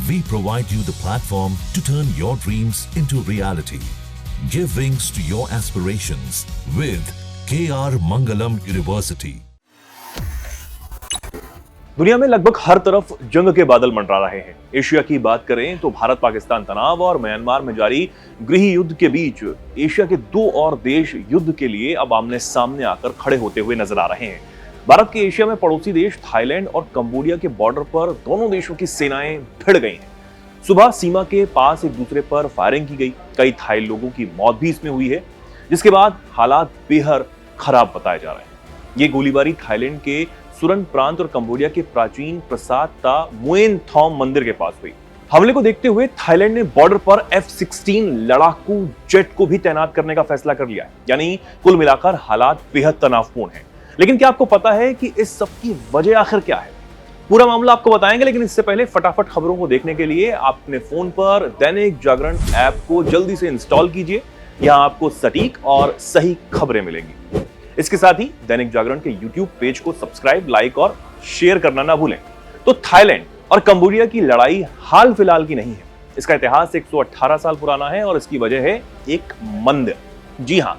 We provide you the platform to turn your dreams into reality. Give wings to your aspirations with KR Mangalam University. दुनिया में लगभग हर तरफ जंग के बादल मंडरा रहे हैं। एशिया की बात करें तो भारत पाकिस्तान तनाव और म्यांमार में जारी गृह युद्ध के बीच एशिया के दो और देश युद्ध के लिए अब आमने सामने आकर खड़े होते हुए नजर आ रहे हैं। भारत के एशिया में पड़ोसी देश थाईलैंड और कंबोडिया के बॉर्डर पर दोनों देशों की सेनाएं भिड़ गई हैं। सुबह सीमा के पास एक दूसरे पर फायरिंग की गई, कई थाई लोगों की मौत भी इसमें हुई है, जिसके बाद हालात बेहद खराब बताए जा रहे हैं। ये गोलीबारी थाईलैंड के सुरन प्रांत और कंबोडिया के प्राचीन प्रसाद ता मुएन थॉम मंदिर के पास हुई। हमले को देखते हुए थाईलैंड ने बॉर्डर पर F-16 लड़ाकू जेट को भी तैनात करने का फैसला कर लिया है। यानी कुल मिलाकर हालात बेहद तनावपूर्ण हैं। लेकिन क्या आपको पता है कि इस सब की वजह आखिर क्या है? पूरा मामला आपको बताएंगे, लेकिन इससे पहले फटाफट खबरों को देखने के लिए आप अपने फोन पर दैनिक जागरण ऐप को जल्दी से इंस्टॉल कीजिए। यहां आपको सटीक और सही खबरें मिलेंगी। इसके साथ ही दैनिक जागरण के YouTube पेज को सब्सक्राइब, लाइक और शेयर करना ना भूलें। तो थाईलैंड और कंबोडिया की लड़ाई हाल फिलहाल की नहीं है। इसका इतिहास 118 साल पुराना है और इसकी वजह है एक मंदिर। जी हां,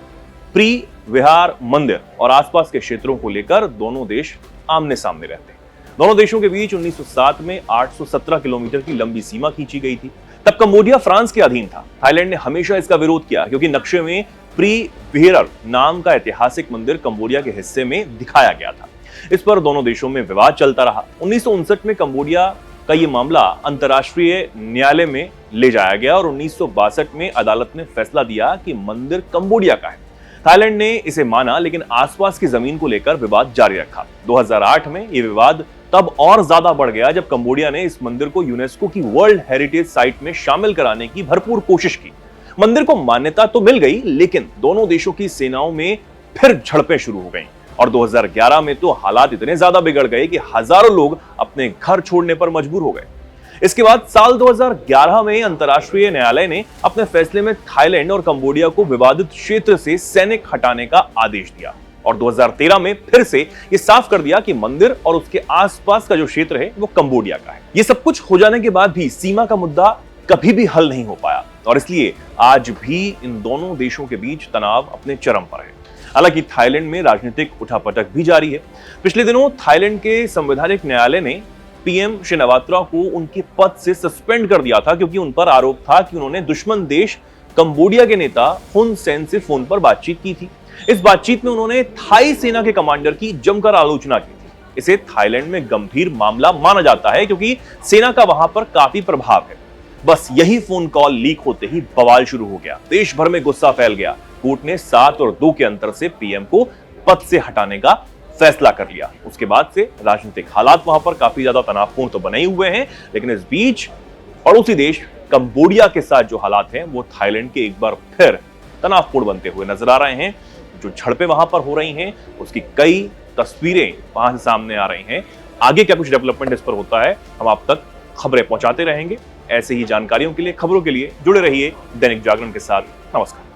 प्री विहार मंदिर और आसपास के क्षेत्रों को लेकर दोनों देश आमने सामने रहते हैं। दोनों देशों के बीच 1907 में 817 किलोमीटर की लंबी सीमा खींची गई थी। तब कंबोडिया फ्रांस के अधीन था। थाईलैंड ने हमेशा इसका विरोध किया क्योंकि नक्शे में प्री विहार नाम का ऐतिहासिक मंदिर कंबोडिया के हिस्से में दिखाया गया था। इस पर दोनों देशों में विवाद चलता रहा। 1959 में कंबोडिया का यह मामला अंतर्राष्ट्रीय न्यायालय में ले जाया गया और 1962 में अदालत ने फैसला दिया कि मंदिर कंबोडिया का है। थाईलैंड ने इसे माना, लेकिन आसपास की जमीन को लेकर विवाद जारी रखा। 2008 में यह विवाद तब और ज्यादा बढ़ गया जब कंबोडिया ने इस मंदिर को यूनेस्को की वर्ल्ड हेरिटेज साइट में शामिल कराने की भरपूर कोशिश की। मंदिर को मान्यता तो मिल गई, लेकिन दोनों देशों की सेनाओं में फिर झड़पें शुरू हो गईं और 2011 में तो हालात इतने ज्यादा बिगड़ गए कि हजारों लोग अपने घर छोड़ने पर मजबूर हो गए। इसके बाद साल 2011 में अंतर्राष्ट्रीय न्यायालय ने अपने फैसले में थाईलैंड और कंबोडिया को विवादित क्षेत्र से सैनिक हटाने का आदेश दिया और 2013 में फिर से ये साफ कर दिया कि मंदिर और उसके आसपास का जो क्षेत्र है वो कंबोडिया का है। ये सब कुछ हो जाने के बाद भी सीमा का मुद्दा कभी भी हल नहीं हो पाया और इसलिए आज भी इन दोनों देशों के बीच तनाव अपने चरम पर है। हालांकि थाईलैंड में राजनीतिक उठापटक भी जारी है। पिछले दिनों थाईलैंड के संवैधानिक न्यायालय ने पीएम शिनावात्रा को उनके पद से सस्पेंड कर दिया था क्योंकि उन पर आरोप था कि उन्होंने दुश्मन देश कंबोडिया के नेता हुन सेन से फोन पर बातचीत की थी। इस बातचीत में उन्होंने थाई सेना के कमांडर की जमकर आलोचना की थी। इसे थाईलैंड में गंभीर मामला माना जाता है क्योंकि सेना का वहां पर काफी प्रभाव है। बस यही फोन कॉल लीक होते ही बवाल शुरू हो गया। देश भर में गुस्सा फैल गया। कोर्ट ने 7 और 2 के अंतर से पीएम को पद से हटाने का फैसला कर लिया। उसके बाद से राजनीतिक हालात वहां पर काफी ज्यादा तनावपूर्ण तो बने ही हुए हैं, लेकिन इस बीच पड़ोसी देश कंबोडिया के साथ जो हालात हैं वो थाईलैंड के एक बार फिर तनावपूर्ण बनते हुए नजर आ रहे हैं। जो झड़पें वहां पर हो रही हैं उसकी कई तस्वीरें वहां से सामने आ रही हैं। आगे क्या कुछ डेवलपमेंट इस पर होता है, हम आप तक खबरें पहुंचाते रहेंगे। ऐसे ही जानकारियों के लिए, खबरों के लिए जुड़े रहिए दैनिक जागरण के साथ। नमस्कार।